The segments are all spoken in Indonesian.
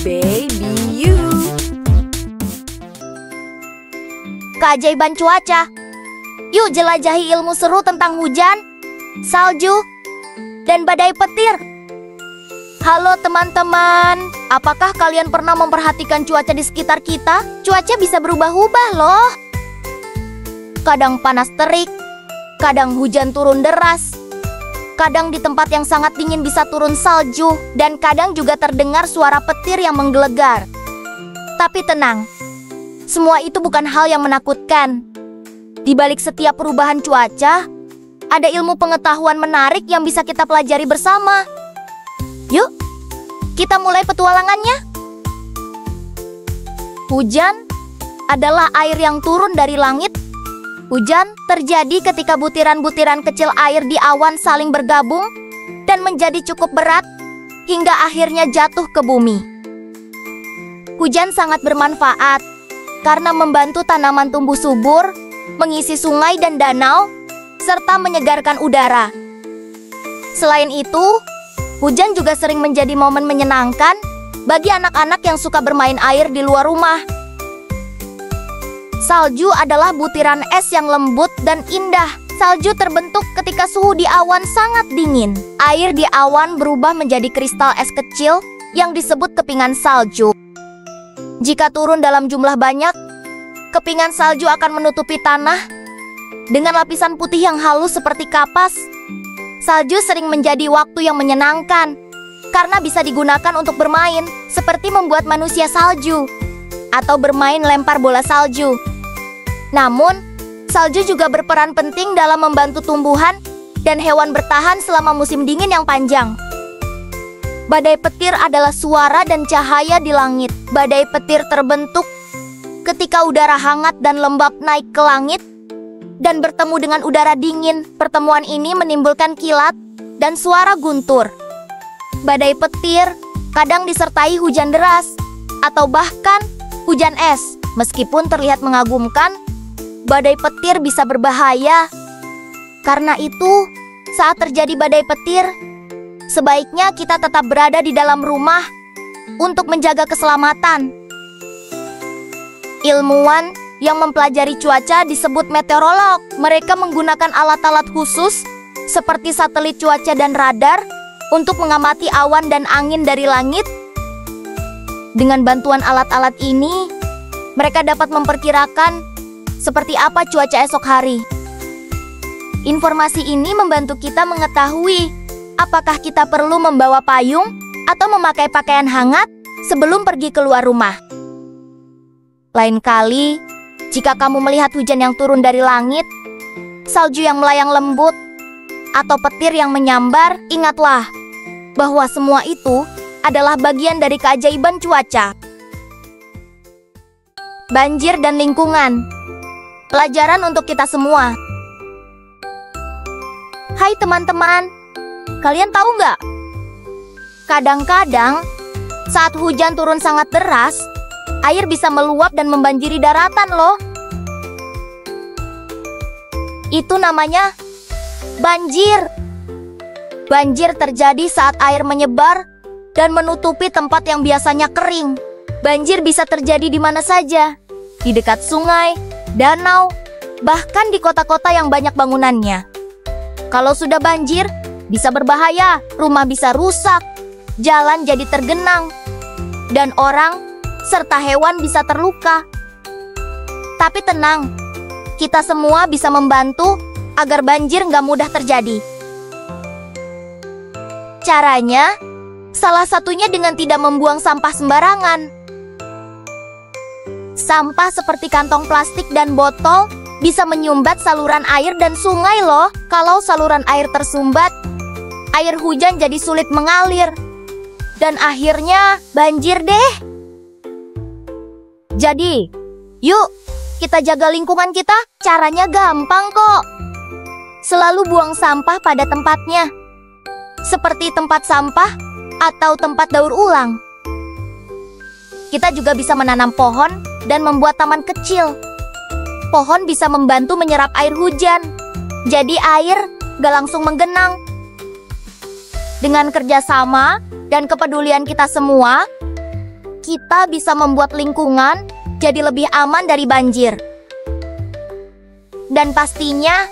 baby you. Keajaiban cuaca. Yuk jelajahi ilmu seru tentang hujan, salju, dan badai petir. Halo teman-teman, apakah kalian pernah memperhatikan cuaca di sekitar kita? Cuaca bisa berubah-ubah loh. Kadang panas terik, kadang hujan turun deras. Kadang di tempat yang sangat dingin bisa turun salju, dan kadang juga terdengar suara petir yang menggelegar. Tapi tenang, semua itu bukan hal yang menakutkan. Di balik setiap perubahan cuaca, ada ilmu pengetahuan menarik yang bisa kita pelajari bersama. Yuk, kita mulai petualangannya. Hujan adalah air yang turun dari langit. Hujan terjadi ketika butiran-butiran kecil air di awan saling bergabung dan menjadi cukup berat hingga akhirnya jatuh ke bumi. Hujan sangat bermanfaat karena membantu tanaman tumbuh subur, mengisi sungai dan danau, serta menyegarkan udara. Selain itu, hujan juga sering menjadi momen menyenangkan bagi anak-anak yang suka bermain air di luar rumah. Salju adalah butiran es yang lembut dan indah. Salju terbentuk ketika suhu di awan sangat dingin. Air di awan berubah menjadi kristal es kecil yang disebut kepingan salju. Jika turun dalam jumlah banyak, kepingan salju akan menutupi tanah dengan lapisan putih yang halus seperti kapas. Salju sering menjadi waktu yang menyenangkan karena bisa digunakan untuk bermain, seperti membuat manusia salju atau bermain lempar bola salju. Namun, salju juga berperan penting dalam membantu tumbuhan dan hewan bertahan selama musim dingin yang panjang. Badai petir adalah suara dan cahaya di langit. Badai petir terbentuk ketika udara hangat dan lembab naik ke langit dan bertemu dengan udara dingin. Pertemuan ini menimbulkan kilat dan suara guntur. Badai petir kadang disertai hujan deras atau bahkan hujan es. Meskipun terlihat mengagumkan, badai petir bisa berbahaya. Karena itu, saat terjadi badai petir, sebaiknya kita tetap berada di dalam rumah untuk menjaga keselamatan. Ilmuwan yang mempelajari cuaca disebut meteorolog. Mereka menggunakan alat-alat khusus seperti satelit cuaca dan radar untuk mengamati awan dan angin dari langit. Dengan bantuan alat-alat ini, mereka dapat memperkirakan seperti apa cuaca esok hari. Informasi ini membantu kita mengetahui apakah kita perlu membawa payung atau memakai pakaian hangat sebelum pergi keluar rumah. Lain kali, jika kamu melihat hujan yang turun dari langit, salju yang melayang lembut, atau petir yang menyambar, ingatlah bahwa semua itu adalah bagian dari keajaiban cuaca. Banjir dan lingkungan. Pelajaran untuk kita semua. Hai teman-teman, kalian tahu nggak? Kadang-kadang, saat hujan turun sangat deras, air bisa meluap dan membanjiri daratan loh. Itu namanya banjir. Banjir terjadi saat air menyebar dan menutupi tempat yang biasanya kering. Banjir bisa terjadi di mana saja, di dekat sungai, danau, bahkan di kota-kota yang banyak bangunannya. Kalau sudah banjir, bisa berbahaya, rumah bisa rusak, jalan jadi tergenang, dan orang serta hewan bisa terluka. Tapi tenang, kita semua bisa membantu agar banjir nggak mudah terjadi. Caranya, salah satunya dengan tidak membuang sampah sembarangan. Sampah seperti kantong plastik dan botol bisa menyumbat saluran air dan sungai loh. Kalau saluran air tersumbat, air hujan jadi sulit mengalir. Dan akhirnya banjir deh. Jadi, yuk kita jaga lingkungan kita. Caranya gampang kok. Selalu buang sampah pada tempatnya. Seperti tempat sampah atau tempat daur ulang. Kita juga bisa menanam pohon dan membuat taman kecil. Pohon bisa membantu menyerap air hujan, jadi air gak langsung menggenang. Dengan kerjasama dan kepedulian kita semua, kita bisa membuat lingkungan jadi lebih aman dari banjir. Dan pastinya,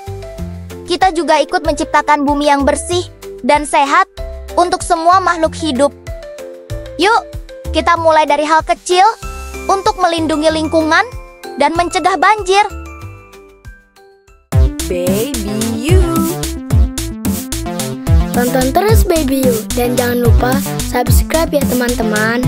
kita juga ikut menciptakan bumi yang bersih dan sehat untuk semua makhluk hidup. Yuk, kita mulai dari hal kecil untuk melindungi lingkungan dan mencegah banjir. Baby You. Tonton terus Baby You dan jangan lupa subscribe ya teman-teman.